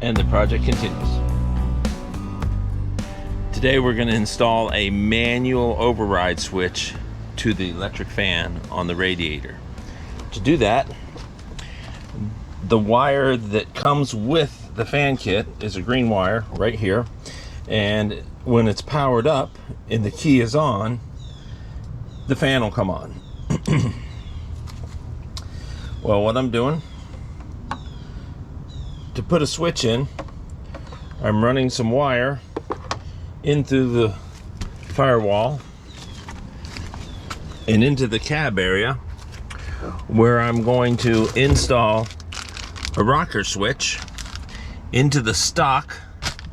and the project continues. Today we're going to install a manual override switch to the electric fan on the radiator. To do that, the wire that comes with the fan kit is a green wire right here, and when it's powered up and the key is on, the fan will come on. Well, what I'm doing to put a switch in, I'm running some wire into the firewall and into the cab area where I'm going to install a rocker switch into the stock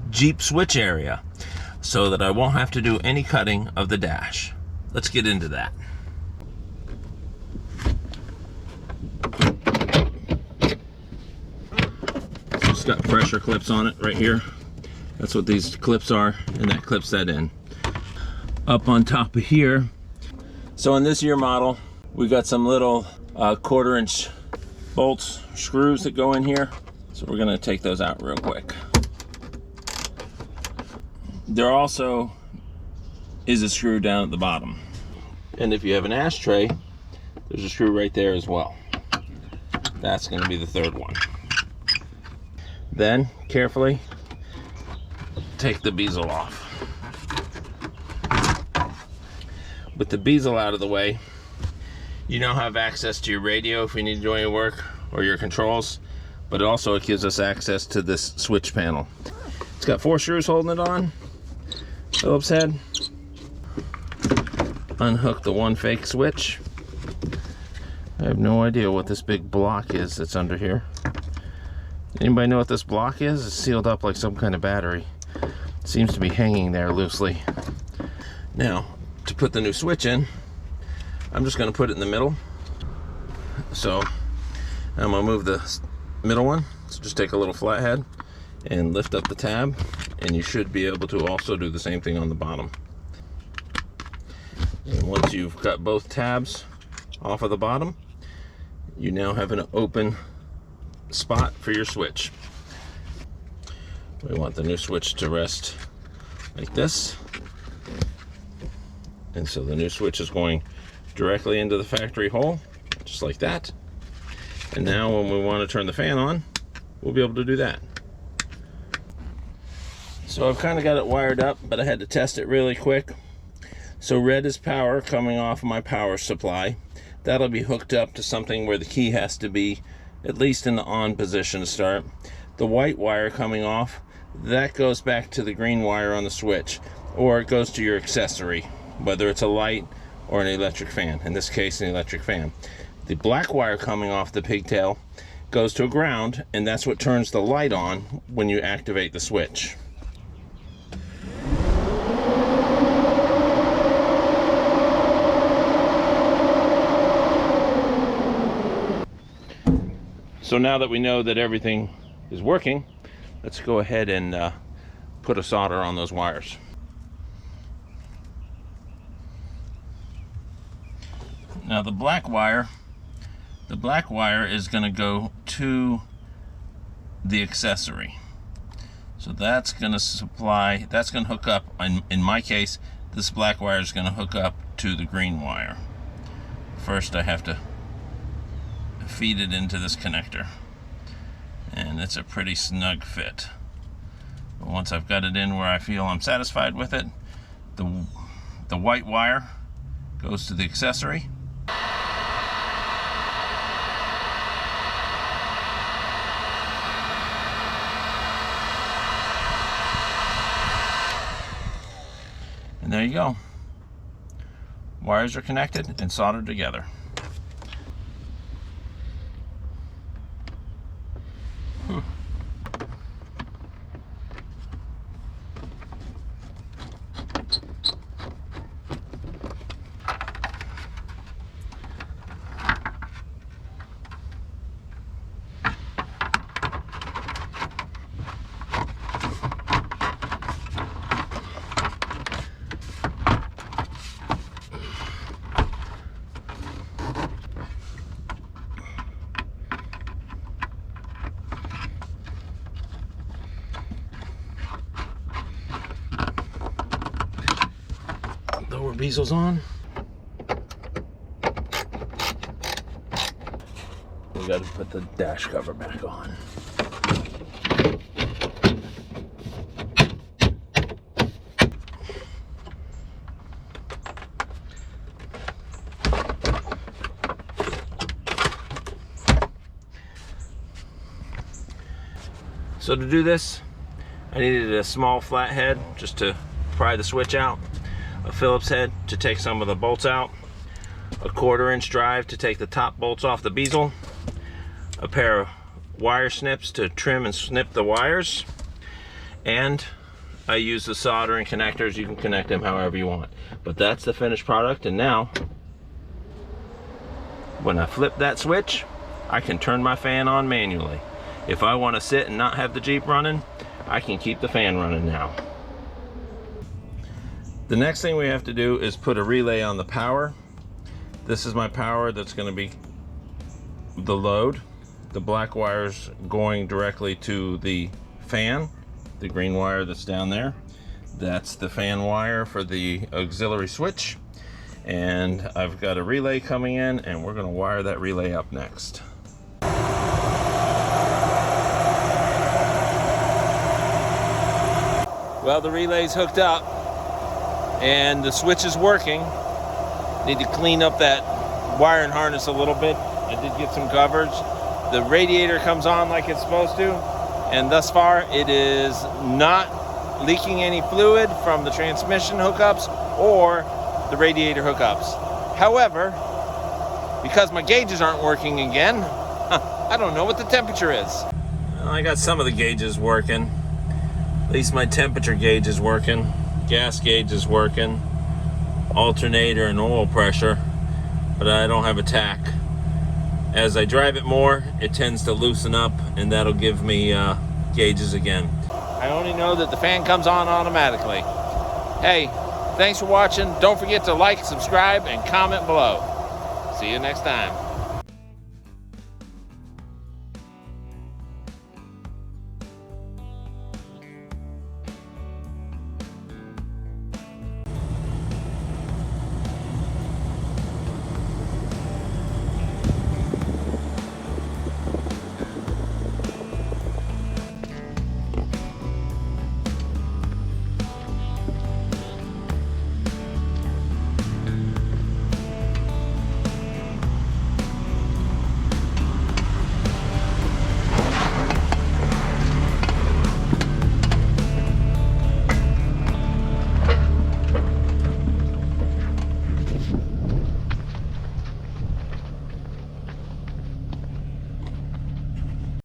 Jeep switch area so that I won't have to do any cutting of the dash. Let's get into that. It's got pressure clips on it right here. That's what these clips are, and that clips that in. Up on top of here, so in this year model, we got some little 1/4 inch bolts, screws that go in here. So we're gonna take those out real quick. There also is a screw down at the bottom. And if you have an ashtray, there's a screw right there as well. That's gonna be the third one. Then, carefully, take the bezel off. With the bezel out of the way, you now have access to your radio if you need to do any work, or your controls, but also it gives us access to this switch panel. It's got 4 screws holding it on, Phillips head. Unhook the one fake switch. I have no idea what this big block is that's under here. Anybody know what this block is? It's sealed up like some kind of battery. It seems to be hanging there loosely. Now, to put the new switch in, I'm just going to put it in the middle. So I'm going to move the middle one. So just take a little flathead and lift up the tab, and you should be able to also do the same thing on the bottom. And once you've got both tabs off of the bottom, you now have an open spot for your switch. We want the new switch to rest like this, and so the new switch is going directly into the factory hole, just like that. And now when we want to turn the fan on, we'll be able to do that. So I've kind of got it wired up, but I had to test it really quick. So red is power coming off my power supply. That'll be hooked up to something where the key has to be at least in the on position to start. The white wire coming off, that goes back to the green wire on the switch, or it goes to your accessory, whether it's a light or an electric fan. In this case, an electric fan. The black wire coming off the pigtail goes to a ground, and that's what turns the light on when you activate the switch. So now that we know that everything is working, let's go ahead and put a solder on those wires. Now the black wire is going to go to the accessory. So that's going to hook up, in my case, this black wire is going to hook up to the green wire. First I have to feed it into this connector, and it's a pretty snug fit. But once I've got it in where I feel I'm satisfied with it, the white wire goes to the accessory. And there you go. Wires are connected and soldered together. more bezels on. We got to put the dash cover back on. So to do this, I needed a small flat head just to pry the switch out, a Phillips head to take some of the bolts out, a 1/4-inch drive to take the top bolts off the bezel, a pair of wire snips to trim and snip the wires, and I use the soldering connectors. You can connect them however you want. But that's the finished product, and now when I flip that switch, I can turn my fan on manually. If I want to sit and not have the Jeep running, I can keep the fan running now. The next thing we have to do is put a relay on the power. This is my power that's going to be the load. The black wire's going directly to the fan, the green wire that's down there. That's the fan wire for the auxiliary switch. And I've got a relay coming in, and we're going to wire that relay up next. Well, the relay's hooked up and the switch is working. Need to clean up that wiring harness a little bit. I did get some coverage. The radiator comes on like it's supposed to, and thus far it is not leaking any fluid from the transmission hookups or the radiator hookups. However, because my gauges aren't working again, I don't know what the temperature is. Well, I got some of the gauges working. At least my temperature gauge is working, gas gauge is working, alternator and oil pressure, but I don't have a tach. As I drive it more, it tends to loosen up, and that'll give me gauges again. I only know that the fan comes on automatically. Hey, thanks for watching. Don't forget to like, subscribe, and comment below. See you next time.